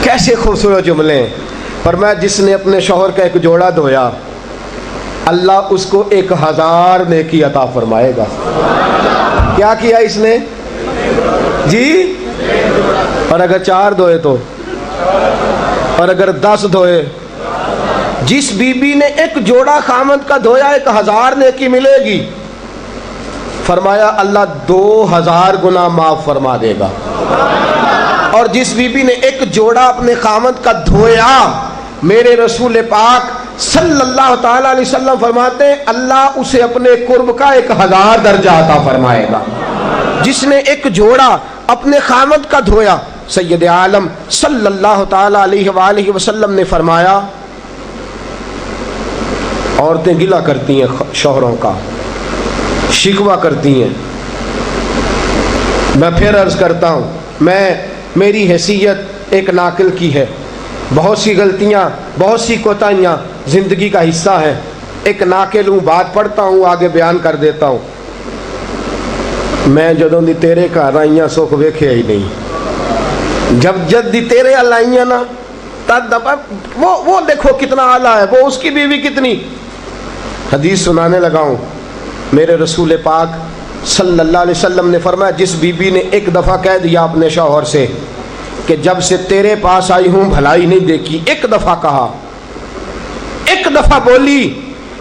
کیسے خوبصورت جملے ہیں. فرمایا جس نے اپنے شوہر کا ایک جوڑا دھویا اللہ اس کو 1000 نیکی عطا فرمائے گا. کیا کیا اس نے جی؟ اور اگر 4 دھوئے تو، اور اگر 10 دھوئے. جس بی بی نے ایک جوڑا خامد کا دھویا 1000 نیکی ملے گی. فرمایا اللہ 2000 گناہ معاف فرما دے گا. اور جس بی بی نے ایک جوڑا اپنے خامد کا دھویا، میرے رسول پاک صلی اللہ تعالیٰ علیہ وسلم فرماتے ہیں اللہ اسے اپنے قرب کا 1000 درجہ عطا فرمائے گا. جس نے ایک جوڑا اپنے خامد کا دھویا. سید عالم صلی اللہ تعالیٰ علیہ وآلہ وسلم نے فرمایا عورتیں گلہ کرتی ہیں شوہروں کا، شکوہ کرتی ہیں. میں پھر عرض کرتا ہوں، میری حیثیت ایک ناقل کی ہے. بہت سی غلطیاں، بہت سی کوتاہیاں زندگی کا حصہ ہیں. ایک ناقل ہوں، بات پڑھتا ہوں، آگے بیان کر دیتا ہوں. میں جدوں دی تیرے گھر آئیاں سکھ ویکھیا ہی نہیں. جب جد دی تیرے ال آئیاں نا تد وہ دیکھو کتنا اعلیٰ ہے، وہ اس کی بیوی کتنی. حدیث سنانے لگا ہوں. میرے رسول پاک صلی اللہ علیہ وسلم نے فرمایا جس بی بی نے ایک دفعہ کہہ دیا اپنے شوہر سے کہ جب سے تیرے پاس آئی ہوں بھلائی نہیں دیکھی، ایک دفعہ کہا، ایک دفعہ بولی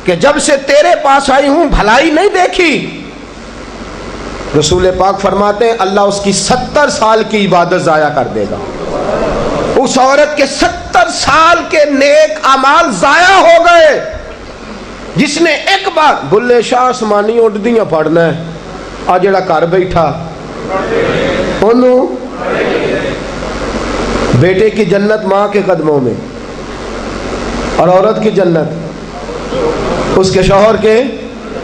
کہ جب سے تیرے پاس آئی ہوں بھلائی نہیں دیکھی، رسول پاک فرماتے ہیں اللہ اس کی 70 سال کی عبادت ضائع کر دے گا. اس عورت کے 70 سال کے نیک اعمال ضائع ہو گئے. جس نے ایک بار بلے شاہ آسمانی اڈ دیاں پڑھنا ہے، آ جڑا گھر بیٹھا انہوں بیٹے کی جنت ماں کے قدموں میں، اور عورت کی جنت اس کے شوہر کے.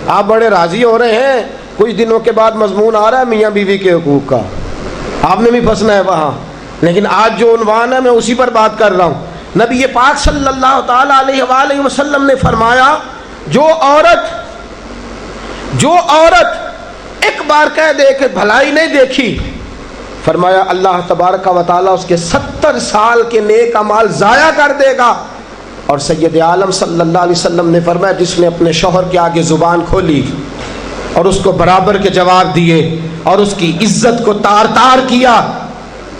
آپ بڑے راضی ہو رہے ہیں، کچھ دنوں کے بعد مضمون آ رہا ہے میاں بیوی کے حقوق کا، آپ نے بھی پھنسنا ہے وہاں. لیکن آج جو عنوان ہے میں اسی پر بات کر رہا ہوں. نبی پاک صلی اللہ تعالیٰ علیہ وآلہ وسلم نے فرمایا جو عورت ایک بار کہہ دے کہ بھلائی نہیں دیکھی، فرمایا اللہ تبارک و تعالیٰ اس کے 70 سال کے نیک اعمال ضائع کر دے گا. اور سید عالم صلی اللہ علیہ وسلم نے فرمایا جس نے اپنے شوہر کے آگے زبان کھولی اور اس کو برابر کے جواب دیے اور اس کی عزت کو تار تار کیا،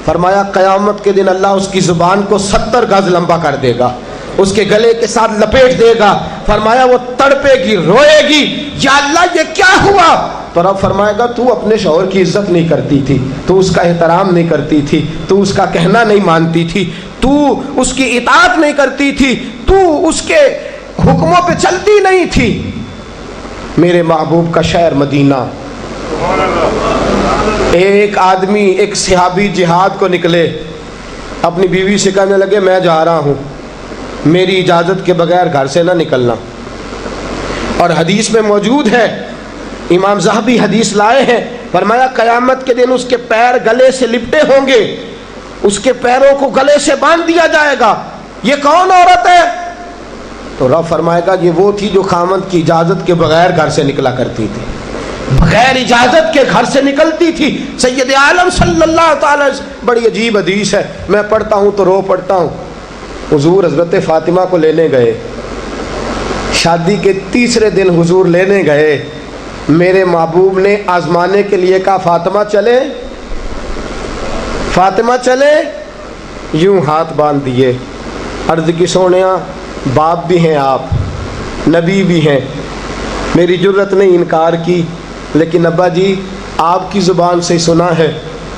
فرمایا قیامت کے دن اللہ اس کی زبان کو 70 گز لمبا کر دے گا، اس کے گلے کے ساتھ لپیٹ دے گا. فرمایا وہ تڑپے گی، روئے گی، یا اللہ یہ کیا ہوا؟ تو رب فرمائے گا تو اپنے شوہر کی عزت نہیں کرتی تھی، تو اس کا احترام نہیں کرتی تھی، تو اس کا کہنا نہیں مانتی تھی، تو اس کی اطاعت نہیں کرتی تھی، تو اس کے حکموں پہ چلتی نہیں تھی. میرے محبوب کا شہر مدینہ. ایک آدمی، ایک صحابی جہاد کو نکلے، اپنی بیوی سے کہنے لگے میں جا رہا ہوں، میری اجازت کے بغیر گھر سے نہ نکلنا. اور حدیث میں موجود ہے، امام ذہبی حدیث لائے ہیں، فرمایا قیامت کے دن اس کے پیر گلے سے لپٹے ہوں گے، اس کے پیروں کو گلے سے باندھ دیا جائے گا. یہ کون عورت ہے؟ تو رب فرمائے گا یہ وہ تھی جو خامد کی اجازت کے بغیر گھر سے نکلا کرتی تھی، بغیر اجازت کے گھر سے نکلتی تھی. سید عالم صلی اللہ تعالی. بڑی عجیب حدیث ہے، میں پڑھتا ہوں تو رو پڑھتا ہوں. حضور حضرت فاطمہ کو لینے گئے، شادی کے 3 دن حضور لینے گئے. میرے محبوب نے آزمانے کے لیے کہا فاطمہ چلے، فاطمہ چلے. یوں ہاتھ باندھ دیے، عرض کی سونیا باپ بھی ہیں آپ، نبی بھی ہیں. میری جرت نے انکار کی، لیکن ابا جی آپ کی زبان سے سنا ہے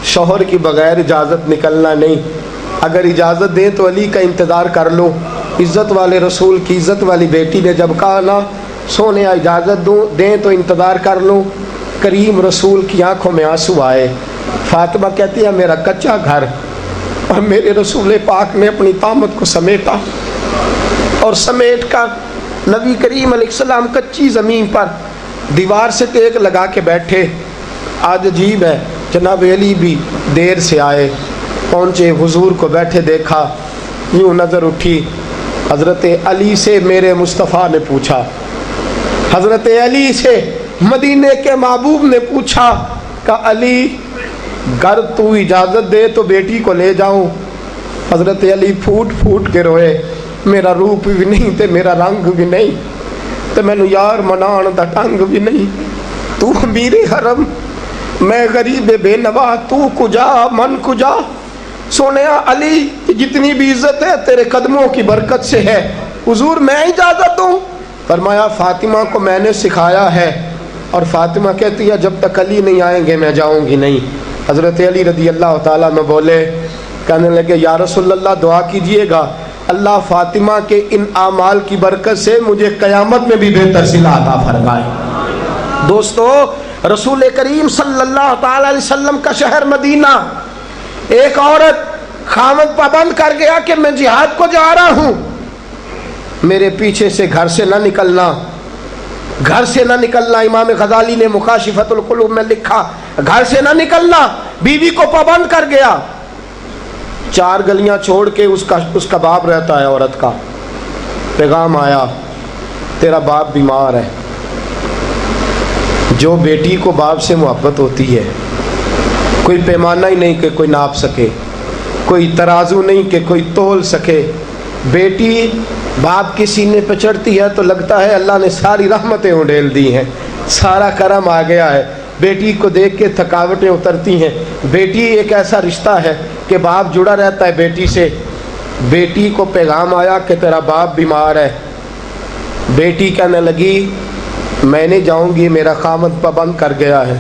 شوہر کی بغیر اجازت نکلنا نہیں. اگر اجازت دیں تو علی کا انتظار کر لو. عزت والے رسول کی عزت والی بیٹی نے جب کہا نا سونے اجازت دیں تو انتظار کر لو، کریم رسول کی آنکھوں میں آنسو آئے. فاطمہ کہتی ہے میرا کچا گھر، اور میرے رسول پاک نے اپنی طامت کو سمیٹا، اور سمیٹ کر نبی کریم علیہ السلام کچی زمین پر دیوار سے ٹیک لگا کے بیٹھے. آج عجیب ہے، جناب علی بھی دیر سے آئے، پہنچے، حضور کو بیٹھے دیکھا، یوں نظر اٹھی. حضرت علی سے میرے مصطفیٰ نے پوچھا، حضرت علی سے مدینے کے محبوب نے پوچھا کہ علی گر تو اجازت دے تو بیٹی کو لے جاؤں. حضرت علی پھوٹ پھوٹ کے روئے، میرا روپ بھی نہیں تے میرا رنگ بھی نہیں تے مینو یار منان دا ٹنگ بھی نہیں، تو میرے حرم میں غریب بے نوا، تو کجا من کجا۔ سونے علی جتنی بھی عزت ہے تیرے قدموں کی برکت سے ہے، حضور میں اجازت دوں؟ فرمایا فاطمہ کو میں نے سکھایا ہے، اور فاطمہ کہتی ہے جب تک علی نہیں آئیں گے میں جاؤں گی نہیں۔ حضرت علی رضی اللہ تعالیٰ عنہ بولے، کہنے لگے یا رسول اللہ دعا کیجئے گا اللہ فاطمہ کے ان اعمال کی برکت سے مجھے قیامت میں بھی بہتر صلہ عطا فرمائے۔ دوستو رسول کریم صلی اللہ تعالیٰ علیہ وسلم کا شہر مدینہ، ایک عورت خامد پابند کر گیا کہ میں جہاد کو جا رہا ہوں، میرے پیچھے سے گھر سے نہ نکلنا، گھر سے نہ نکلنا۔ امام غزالی نے مکاشفۃ القلوب میں لکھا گھر سے نہ نکلنا، بیوی کو پابند کر گیا۔ 4 گلیاں چھوڑ کے اس کا باپ رہتا ہے، عورت کا پیغام آیا تیرا باپ بیمار ہے۔ جو بیٹی کو باپ سے محبت ہوتی ہے کوئی پیمانہ ہی نہیں کہ کوئی ناپ سکے، کوئی ترازو نہیں کہ کوئی تول سکے۔ بیٹی باپ کے سینے پہ چڑھتی ہے تو لگتا ہے اللہ نے ساری رحمتیں اڈیل دی ہیں، سارا کرم آ گیا ہے۔ بیٹی کو دیکھ کے تھکاوٹیں اترتی ہیں۔ بیٹی ایک ایسا رشتہ ہے کہ باپ جڑا رہتا ہے بیٹی سے۔ بیٹی کو پیغام آیا کہ تیرا باپ بیمار ہے۔ بیٹی کہنے لگی میں نہیں جاؤں گی، میرا خامد پابند کر گیا ہے۔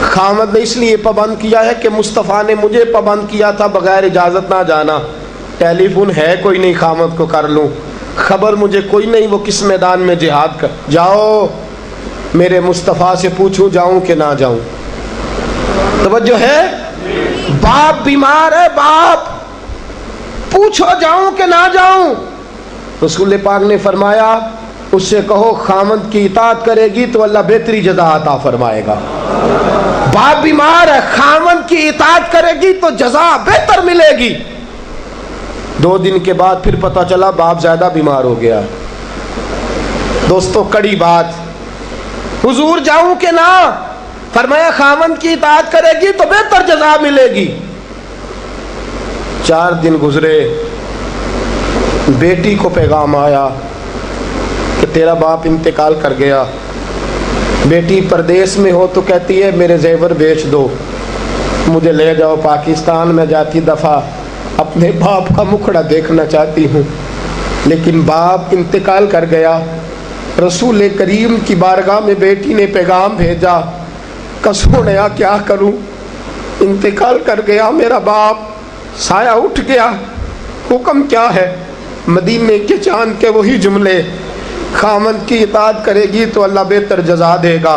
خامد نے اس لیے پابند کیا ہے کہ مصطفیٰ نے مجھے پابند کیا تھا بغیر اجازت نہ جانا۔ ٹیلی فون ہے کوئی نہیں خامد کو کر لوں، خبر مجھے کوئی نہیں وہ کس میدان میں جہاد کر، جاؤ میرے مصطفیٰ سے پوچھوں جاؤں کہ نہ جاؤں۔ توجہ ہے، باپ بیمار ہے، باپ پوچھو جاؤں کہ نہ جاؤں۔ رسول پاک نے فرمایا اس سے کہو خامد کی اطاعت کرے گی تو اللہ بہتری جزا عطا فرمائے گا۔ باپ بیمار ہے، خامد کی اطاعت کرے گی تو جزا بہتر ملے گی۔ 2 دن کے بعد پھر پتہ چلا باپ زیادہ بیمار ہو گیا۔ دوستو کڑی بات، حضور جاؤں کہ نہ؟ فرمایا خامد کی اطاعت کرے گی تو بہتر جزا ملے گی۔ 4 دن گزرے، بیٹی کو پیغام آیا کہ تیرا باپ انتقال کر گیا۔ بیٹی پردیس میں ہو تو کہتی ہے میرے زیور بیچ دو، مجھے لے جاؤ پاکستان، میں جاتی دفعہ اپنے باپ کا مکھڑا دیکھنا چاہتی ہوں۔ لیکن باپ انتقال کر گیا۔ رسول کریم کی بارگاہ میں بیٹی نے پیغام بھیجا کہ سونیا کیا کروں، انتقال کر گیا میرا باپ، سایہ اٹھ گیا، حکم کیا ہے؟ مدینے کے چاند کے وہی جملے، خامد کی اطاعت کرے گی تو اللہ بہتر جزا دے گا۔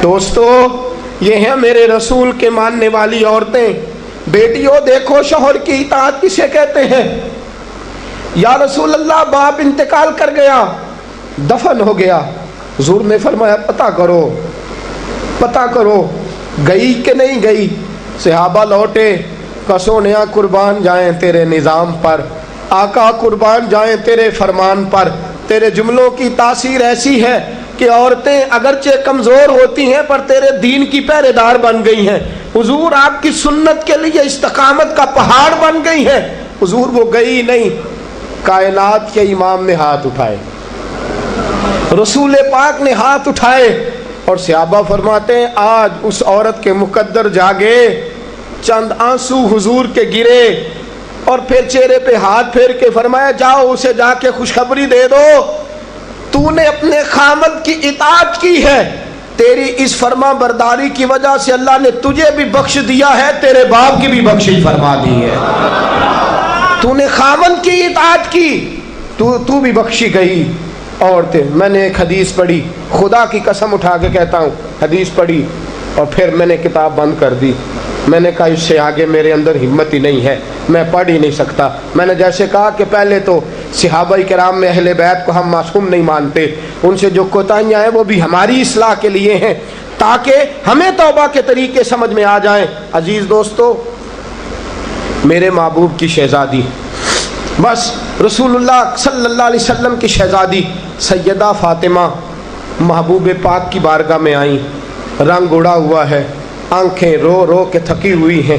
دوستو یہ ہیں میرے رسول کے ماننے والی عورتیں۔ بیٹیوں دیکھو شوہر کی اطاعت کسے کہتے ہیں۔ یا رسول اللہ باپ انتقال کر گیا، دفن ہو گیا۔ حضور نے فرمایا پتہ کرو گئی کہ نہیں گئی۔ صحابہ لوٹے، کسونیا قربان جائیں تیرے نظام پر، آقا قربان جائیں تیرے فرمان پر۔ تیرے جملوں کی تاثیر ایسی ہے کہ عورتیں اگرچہ کمزور ہوتی ہیں پر تیرے دین کی پہرے دار بن گئی ہیں۔ حضور آپ کی سنت کے لیے استقامت کا پہاڑ بن گئی ہیں۔ حضور وہ گئی نہیں، کائنات کے امام نے ہاتھ اٹھائے، رسول پاک نے ہاتھ اٹھائے، اور صحابہ فرماتے ہیں آج اس عورت کے مقدر جاگے، چند آنسو حضور کے گرے، اور پھر چہرے پہ ہاتھ پھیر کے فرمایا جاؤ اسے جا کے خوشخبری دے دو، تو نے اپنے خامد کی اطاعت کی ہے، تیری اس فرما برداری کی وجہ سے اللہ نے تجھے بھی بخش دیا ہے، تیرے باپ کی بھی بخشش فرما دی ہے۔ تو نے خامد کی اطاعت کی، تو بھی بخشی گئی۔ عورتیں، میں نے ایک حدیث پڑھی، خدا کی قسم اٹھا کے کہتا ہوں، حدیث پڑھی اور پھر میں نے کتاب بند کر دی۔ میں نے کہا اس سے آگے میرے اندر ہمت ہی نہیں ہے، میں پڑھ ہی نہیں سکتا۔ میں نے جیسے کہا کہ پہلے تو صحابہ کرام میں اہل بیت کو ہم معصوم نہیں مانتے، ان سے جو کوتاہیاں ہیں وہ بھی ہماری اصلاح کے لیے ہیں تاکہ ہمیں توبہ کے طریقے سمجھ میں آ جائیں۔ عزیز دوستو، میرے محبوب کی شہزادی، بس رسول اللہ صلی اللہ علیہ وسلم کی شہزادی سیدہ فاطمہ محبوب پاک کی بارگاہ میں آئیں، رنگ اڑا ہوا ہے، آنکھیں رو رو کے تھکی ہوئی ہیں،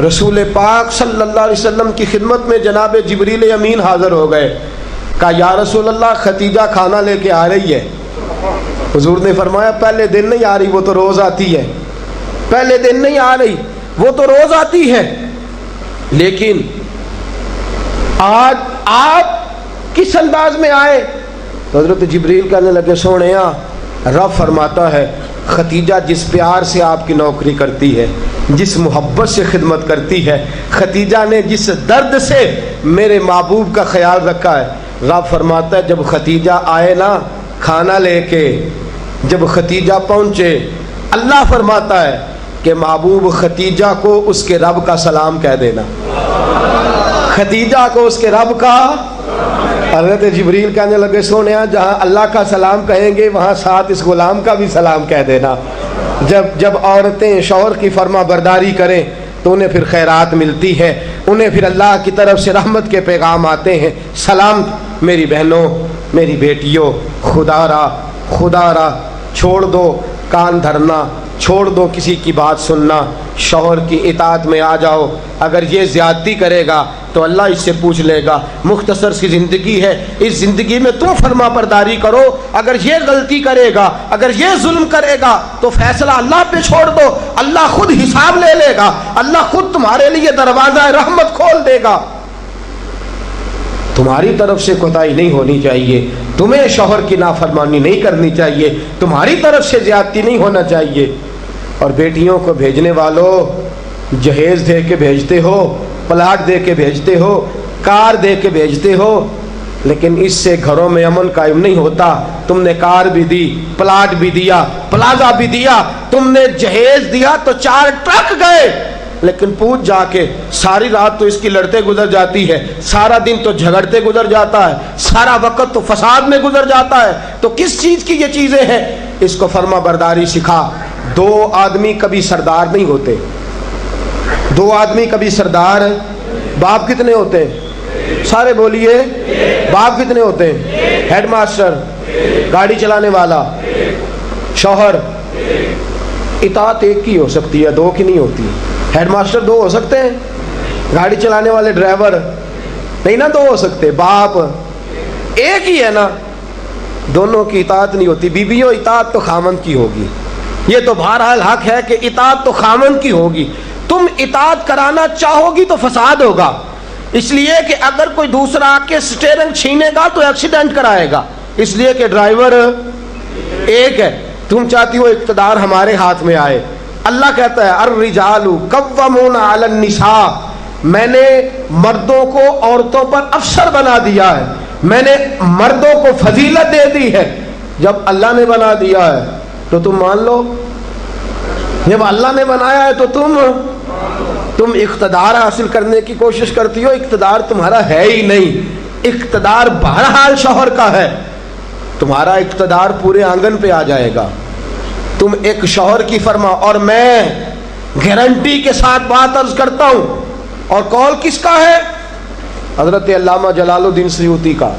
رسول پاک صلی اللہ علیہ وسلم کی خدمت میں جناب جبریل امین حاضر ہو گئے. کہا یا رسول اللہ ختیجہ کھانا لے کے آ رہی ہے. حضور نے فرمایا پہلے دن نہیں آ رہی، وہ تو روز آتی ہے. پہلے دن نہیں آ رہی، وہ تو روز آتی ہے، لیکن آج آپ کس انداز میں آئے؟ تو حضرت جبریل کہنے لگے سونیا، رب فرماتا ہے ختیجہ جس پیار سے آپ کی نوکری کرتی ہے، جس محبت سے خدمت کرتی ہے، ختیجہ نے جس درد سے میرے محبوب کا خیال رکھا ہے، رب فرماتا ہے جب ختیجہ آئے نا کھانا لے کے، جب ختیجہ پہنچے، اللہ فرماتا ہے کہ محبوب ختیجہ کو اس کے رب کا سلام کہہ دینا. ختیجہ کو اس کے رب کا. حضرت جبریل کہنے لگے سونیا جہاں اللہ کا سلام کہیں گے وہاں ساتھ اس غلام کا بھی سلام کہہ دینا. جب عورتیں شوہر کی فرما برداری کریں تو انہیں پھر خیرات ملتی ہے، انہیں پھر اللہ کی طرف سے رحمت کے پیغام آتے ہیں. سلام میری بہنوں، میری بیٹیوں، خدا را چھوڑ دو کان دھرنا، چھوڑ دو کسی کی بات سننا، شوہر کی اطاعت میں آ جاؤ. اگر یہ زیادتی کرے گا تو اللہ اس سے پوچھ لے گا. مختصر سی زندگی ہے، اس زندگی میں تم فرما برداری کرو. اگر یہ غلطی کرے گا، اگر یہ ظلم کرے گا تو فیصلہ اللہ پہ چھوڑ دو، اللہ خود حساب لے لے گا، اللہ خود تمہارے لیے دروازہ رحمت کھول دے گا. تمہاری طرف سے کوتاہی نہیں ہونی چاہیے، تمہیں شوہر کی نافرمانی نہیں کرنی چاہیے، تمہاری طرف سے زیادتی نہیں ہونا چاہیے. اور بیٹیوں کو بھیجنے والوں جہیز دے کے بھیجتے ہو، پلاٹ دے کے بھیجتے ہو، کار دے کے بھیجتے ہو، لیکن اس سے گھروں میں امن قائم نہیں ہوتا. تم نے کار بھی دی، پلاٹ بھی دیا، پلازا بھی دیا، تم نے جہیز دیا تو 4 ٹرک گئے، لیکن پوچھ جا کے ساری رات تو اس کی لڑتے گزر جاتی ہے، سارا دن تو جھگڑتے گزر جاتا ہے، سارا وقت تو فساد میں گزر جاتا ہے. تو کس چیز کی یہ چیزیں ہیں؟ اس کو فرما برداری سکھا. 2 آدمی کبھی سردار نہیں ہوتے، 2 آدمی کبھی سردار. باپ کتنے ہوتے ہیں؟ سارے بولیے. باپ کتنے ہوتے ہیں؟ ہیڈ ماسٹر، گاڑی چلانے والا، شوہر. اطاعت ایک کی ہو سکتی ہے، 2 کی نہیں ہوتی. ہیڈ ماسٹر 2 ہو سکتے ہیں، گاڑی چلانے والے ڈرائیور نہیں نا 2 ہو سکتے. باپ ایک ہی ہے نا، دونوں کی اطاعت نہیں ہوتی. بیویوں اطاعت تو خامند کی ہوگی، یہ تو بہرحال حق ہے کہ اطاعت تو خامند کی ہوگی. تم اطاعت کرانا چاہو گی تو فساد ہوگا، اس لیے کہ اگر کوئی دوسرا آ کے سٹیئرنگ چھینے گا تو ایکسیڈنٹ کرائے گا، اس لیے کہ ڈرائیور ایک ہے. تم چاہتی ہو اقتدار ہمارے ہاتھ میں آئے. اللہ کہتا ہے الرجال قوامون علی النساء، میں نے مردوں کو عورتوں پر افسر بنا دیا ہے، میں نے مردوں کو فضیلت دے دی ہے. جب اللہ نے بنا دیا ہے تو تم مان لو، جب اللہ نے بنایا ہے تو تم اقتدار حاصل کرنے کی کوشش کرتی ہو. اقتدار تمہارا ہے ہی نہیں، اقتدار بہرحال شوہر کا ہے. تمہارا اقتدار پورے آنگن پہ آ جائے گا. تم ایک شوہر کی فرما. اور میں گارنٹی کے ساتھ بات عرض کرتا ہوں، اور قول کس کا ہے؟ حضرت علامہ جلال الدین سیوطی کا.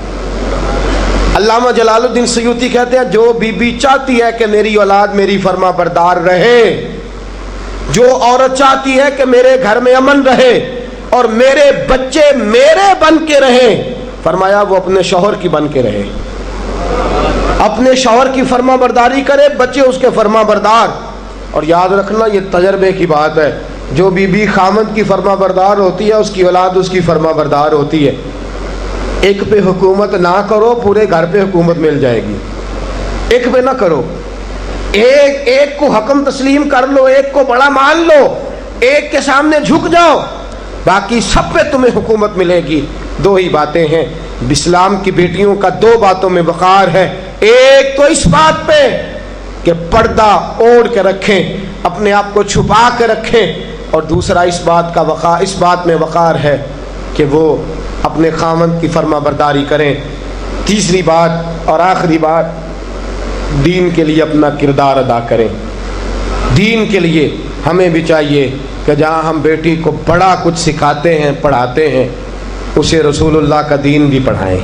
علامہ جلال الدین سیوطی کہتے ہیں جو بی چاہتی ہے کہ میری اولاد میری فرما بردار رہے، جو عورت چاہتی ہے کہ میرے گھر میں امن رہے اور میرے بچے میرے بن کے رہیں، فرمایا وہ اپنے شوہر کی بن کے رہے، اپنے شوہر کی فرما برداری کرے، بچے اس کے فرما بردار. اور یاد رکھنا یہ تجربے کی بات ہے، جو بی خامند کی فرما بردار ہوتی ہے اس کی اولاد اس کی فرما بردار ہوتی ہے. ایک پہ حکومت نہ کرو، پورے گھر پہ حکومت مل جائے گی. ایک پہ نہ کرو، ایک کو حکم تسلیم کر لو، ایک کو بڑا مان لو، ایک کے سامنے جھک جاؤ، باقی سب پہ تمہیں حکومت ملے گی. 2 ہی باتیں ہیں اسلام کی بیٹیوں کا، 2 باتوں میں وقار ہے. ایک تو اس بات پہ کہ پردہ اوڑھ کے رکھیں، اپنے آپ کو چھپا کے رکھیں، اور دوسرا اس بات میں وقار ہے کہ وہ اپنے خامند کی فرما برداری کریں. تیسری بات اور آخری بات، دین کے لیے اپنا کردار ادا کریں. دین کے لیے ہمیں بھی چاہیے کہ جہاں ہم بیٹی کو بڑا کچھ سکھاتے ہیں پڑھاتے ہیں، اسے رسول اللہ کا دین بھی پڑھائیں،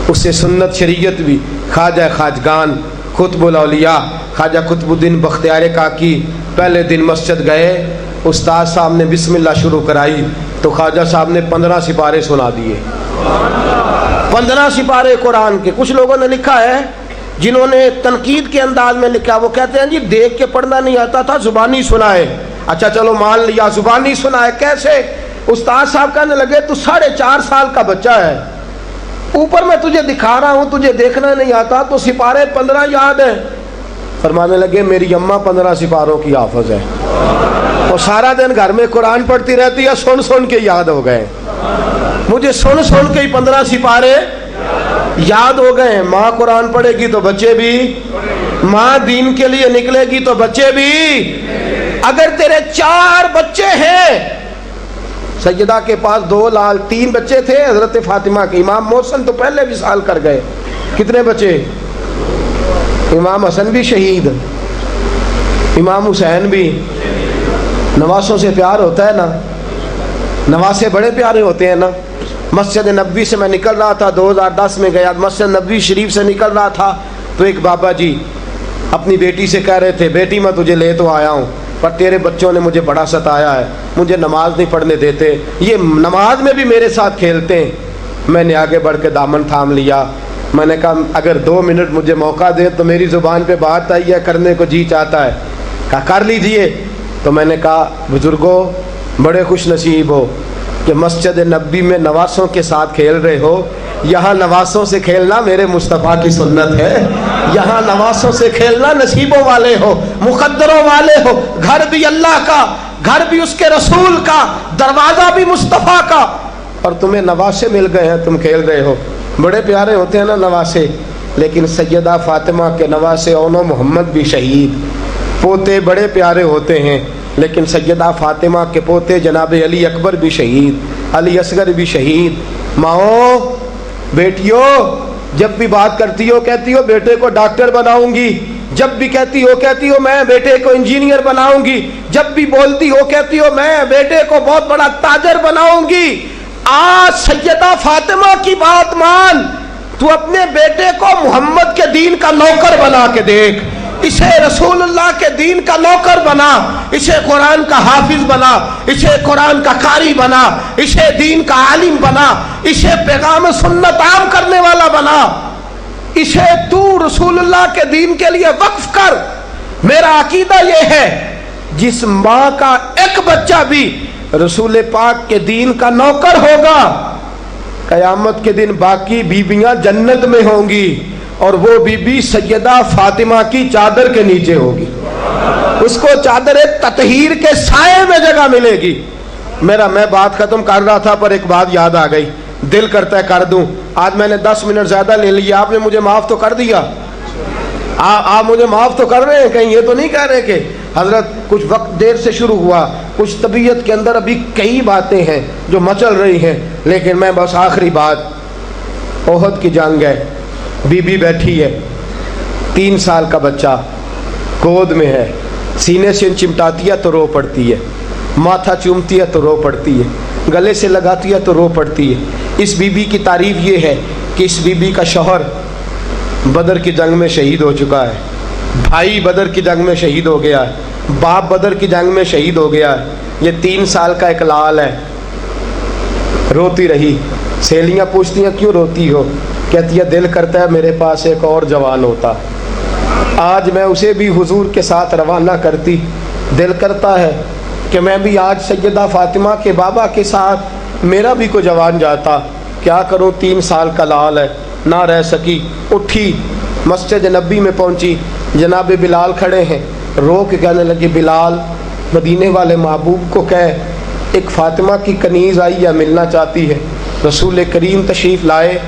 اسے سنت شریعت بھی. خواجہ خواجگان قطب الاولیاء خواجہ قطب الدین بختیار کاکی پہلے دن مسجد گئے، استاد صاحب نے بسم اللہ شروع کرائی تو خواجہ صاحب نے 15 سپارے سنا دیے، 15 سپارے قرآن کے۔ کچھ لوگوں نے لکھا ہے جنہوں نے تنقید کے انداز میں لکھا، وہ کہتے ہیں جی دیکھ کے پڑھنا نہیں آتا تھا، زبانی سنائے۔ اچھا چلو مان لیا زبانی سنائے، کیسے؟ استاد صاحب کہنے لگے تو 4.5 سال کا بچہ ہے، اوپر میں تجھے دکھا رہا ہوں، تجھے دیکھنا نہیں آتا تو سپارے 15 یاد ہیں۔ فرمانے لگے میری اماں 15 سپاروں کی حافظ ہے، اور سارا دن گھر میں قرآن پڑھتی رہتی ہے، سن سن کے یاد ہو گئے، مجھے سن سن کے ہی 15 سپارے یاد ہو گئے۔ ماں قرآن پڑھے گی تو بچے بھی، ماں دین کے لیے نکلے گی تو بچے بھی۔ اگر تیرے 4 بچے ہیں، سیدہ کے پاس 2 لال 3 بچے تھے حضرت فاطمہ کے، امام محسن تو پہلے وصال کر گئے، کتنے بچے؟ امام حسن بھی شہید، امام حسین بھی۔ نواسوں سے پیار ہوتا ہے نا، نواسے بڑے پیارے ہوتے ہیں نا۔ مسجد نبوی سے میں نکل رہا تھا، 2010 میں گیا، مسجد نبوی شریف سے نکل رہا تھا تو ایک بابا جی اپنی بیٹی سے کہہ رہے تھے بیٹی میں تجھے لے تو آیا ہوں پر تیرے بچوں نے مجھے بڑا ستایا ہے، مجھے نماز نہیں پڑھنے دیتے، یہ نماز میں بھی میرے ساتھ کھیلتے ہیں۔ میں نے آگے بڑھ کے دامن تھام لیا، میں نے کہا اگر 2 منٹ مجھے موقع دے تو میری زبان پہ بات آئی ہے، کرنے کو جی چاہتا ہے، کہا کر لیجئے۔ تو میں نے کہا بزرگوں بڑے خوش نصیب ہو کہ مسجد نبوی میں نواسوں کے ساتھ کھیل رہے ہو، یہاں نواسوں سے کھیلنا میرے مصطفیٰ کی سنت ہے، یہاں نواسوں سے کھیلنا نصیبوں والے ہو، مقدروں والے ہو، گھر بھی اللہ کا، گھر بھی اس کے رسول کا، دروازہ بھی مصطفیٰ کا، اور تمہیں نواسے مل گئے ہیں، تم کھیل رہے ہو۔ بڑے پیارے ہوتے ہیں نا نواسے، لیکن سیدہ فاطمہ کے نواسے اونو محمد بھی شہید، پوتے بڑے پیارے ہوتے ہیں، لیکن سیدہ فاطمہ کے پوتے جناب علی اکبر بھی شہید، علی اصغر بھی شہید۔ ماؤں بیٹیوں جب بھی بات کرتی ہو کہتی ہو بیٹے کو ڈاکٹر بناؤں گی، جب بھی کہتی ہو میں بیٹے کو انجینئر بناؤں گی، جب بھی بولتی ہو کہتی ہو میں بیٹے کو بہت بڑا تاجر بناؤں گی۔ آج سیدہ فاطمہ کی بات مان، تو اپنے بیٹے کو محمد کے دین کا نوکر بنا کے دیکھ، اسے رسول اللہ کے دین کا نوکر بنا، اسے قرآن کا حافظ بنا، اسے قرآن کا قاری بنا، اسے دین کا عالم بنا، اسے پیغام سنت عام کرنے والا بنا، اسے تو رسول اللہ کے دین کے لیے وقف کر۔ میرا عقیدہ یہ ہے جس ماں کا ایک بچہ بھی رسول پاک کے دین کا نوکر ہوگا، قیامت کے دن باقی بیویاں جنت میں ہوں گی، اور وہ بی بی سیدہ فاطمہ کی چادر کے نیچے ہوگی، اس کو چادر تطہیر کے سائے میں جگہ ملے گی۔ میں بات ختم کر رہا تھا پر ایک بات یاد آ گئی، دل کرتا ہے کر دوں۔ آج میں نے 10 منٹ زیادہ لے لیا، آپ نے مجھے معاف تو کر دیا، آپ مجھے معاف تو کر رہے ہیں، کہیں یہ تو نہیں کہہ رہے کہ حضرت کچھ وقت دیر سے شروع ہوا، کچھ طبیعت کے اندر ابھی کئی باتیں ہیں جو مچل رہی ہیں، لیکن میں بس آخری بات، احد کی جنگ ہے، بی بی بیٹھی ہے، 3 سال کا بچہ گود میں ہے، سینے سے چمٹاتی ہے تو رو پڑتی ہے، ماتھا چومتی ہے تو رو پڑتی ہے، گلے سے لگاتی ہے تو رو پڑتی ہے۔ اس بی بی کی تعریف یہ ہے کہ اس بی بی کا شوہر بدر کی جنگ میں شہید ہو چکا ہے، بھائی بدر کی جنگ میں شہید ہو گیا ہے، باپ بدر کی جنگ میں شہید ہو گیا ہے، یہ 3 سال کا ایک لال ہے۔ روتی رہی، سہیلیاں پوچھتی ہیں کیوں روتی ہو؟ کہتی ہے دل کرتا ہے میرے پاس ایک اور جوان ہوتا، آج میں اسے بھی حضور کے ساتھ روانہ کرتی، دل کرتا ہے کہ میں بھی آج سیدہ فاطمہ کے بابا کے ساتھ میرا بھی کوئی جوان جاتا، کیا کروں 3 سال کا لال ہے، نہ رہ سکی، اٹھی مسجد نبی میں پہنچی، جناب بلال کھڑے ہیں، رو کے کہنے لگے بلال مدینے والے محبوب کو کہہ ایک فاطمہ کی کنیز آئی ہے ملنا چاہتی ہے۔ رسول کریم تشریف لائے،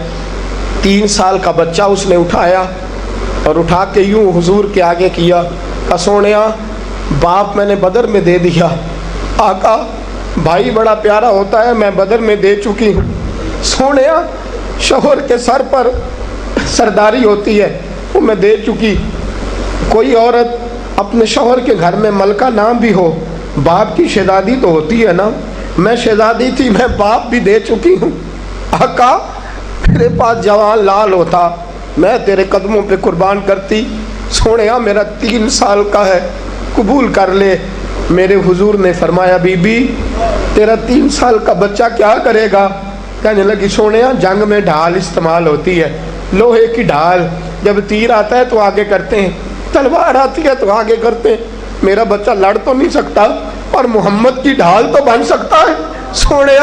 3 سال کا بچہ اس نے اٹھایا اور اٹھا کے یوں حضور کے آگے کیا، سونیا باپ میں نے بدر میں دے دیا، آقا بھائی بڑا پیارا ہوتا ہے، میں بدر میں دے چکی ہوں، سونیا شوہر کے سر پر سرداری ہوتی ہے وہ میں دے چکی، کوئی عورت اپنے شوہر کے گھر میں ملکہ نام بھی ہو، باپ کی شہزادی تو ہوتی ہے نا، میں شہزادی تھی، میں باپ بھی دے چکی ہوں، آقا میرے پاس جوان لال ہوتا میں تیرے قدموں پہ قربان کرتی، سونیا میرا 3 سال کا ہے قبول کر لے۔ میرے حضور نے فرمایا بی بی تیرا 3 سال کا بچہ کیا کرے گا؟ کہنے لگی سونے جنگ میں ڈھال استعمال ہوتی ہے، لوہے کی ڈھال، جب تیر آتا ہے تو آگے کرتے ہیں، تلوار آتی ہے تو آگے کرتے ہیں، میرا بچہ لڑ تو نہیں سکتا اور محمد کی ڈھال تو بن سکتا ہے؟ سونے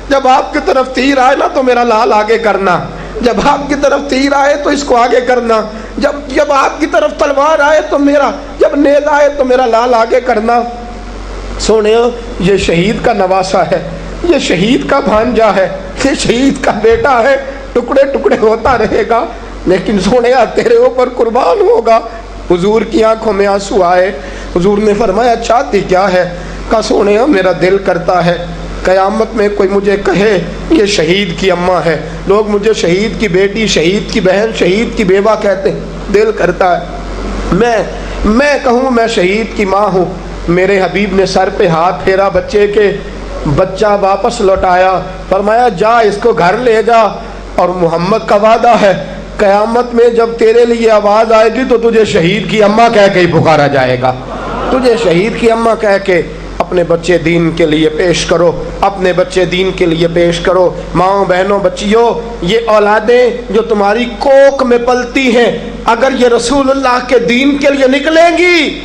جب آپ کی طرف تیر آئے نا تو میرا لال آگے کرنا، جب آپ کی طرف تیر آئے تو اس کو آگے کرنا، جب آپ کی طرف تلوار آئے تو میرا، جب نیز آئے تو میرا لال آگے کرنا۔ سونے یہ شہید کا نواسا ہے، یہ شہید کا بھانجا ہے، یہ شہید کا بیٹا ہے، ٹکڑے ٹکڑے ہوتا رہے گا لیکن سونے تیرے اوپر قربان ہوگا۔ حضور کی آنکھوں میں آنسو آئے۔ حضور نے فرمایا چاہتی کیا ہے؟ کہا سونے میرا دل کرتا ہے قیامت میں کوئی مجھے کہے یہ شہید کی اماں ہے، لوگ مجھے شہید کی بیٹی، شہید کی بہن، شہید کی بیوہ کہتے ہیں، دل کرتا ہے میں کہوں میں شہید کی ماں ہوں۔ میرے حبیب نے سر پہ ہاتھ پھیرا بچے کے، بچہ واپس لوٹایا، فرمایا جا اس کو گھر لے جا، اور محمد کا وعدہ ہے قیامت میں جب تیرے لیے آواز آئے گی تو تجھے شہید کی اماں کہہ کے ہی پکارا جائے گا، تجھے شہید کی اماں کہہ کے۔ اپنے بچے دین کے لیے پیش کرو، اپنے بچے دین کے لیے پیش کرو۔ ماؤں بہنوں بچیوں، یہ اولادیں جو تمہاری کوکھ میں پلتی ہیں اگر یہ رسول اللہ کے دین کے لیے نکلیں گی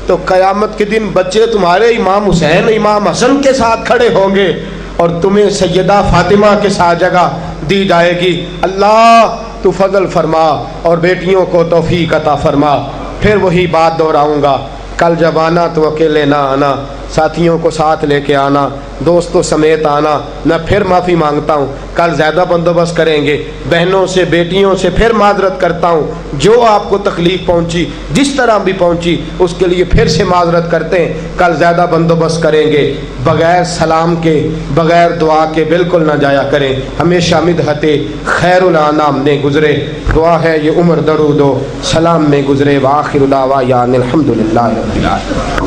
تو قیامت کے دن بچے تمہارے امام حسین امام حسن کے ساتھ کھڑے ہوں گے اور تمہیں سیدہ فاطمہ کے ساتھ جگہ دی جائے گی۔ اللہ تو فضل فرما اور بیٹیوں کو توفیق عطا فرما۔ پھر وہی بات دہراؤں گا، کل جب آنا تو اکیلے نہ آنا، ساتھیوں کو ساتھ لے کے آنا، دوستوں سمیت آنا۔ میں پھر معافی مانگتا ہوں، کل زیادہ بندوبست کریں گے، بہنوں سے بیٹیوں سے پھر معذرت کرتا ہوں، جو آپ کو تکلیف پہنچی جس طرح بھی پہنچی اس کے لیے پھر سے معذرت کرتے ہیں، کل زیادہ بندوبست کریں گے۔ بغیر سلام کے بغیر دعا کے بالکل نہ جایا کریں، ہمیشہ مدحت خیر الانام نے گزرے، دعا ہے یہ عمر درود و سلام میں گزرے۔ وآخر دعوانا الحمدللہ رب العالمین۔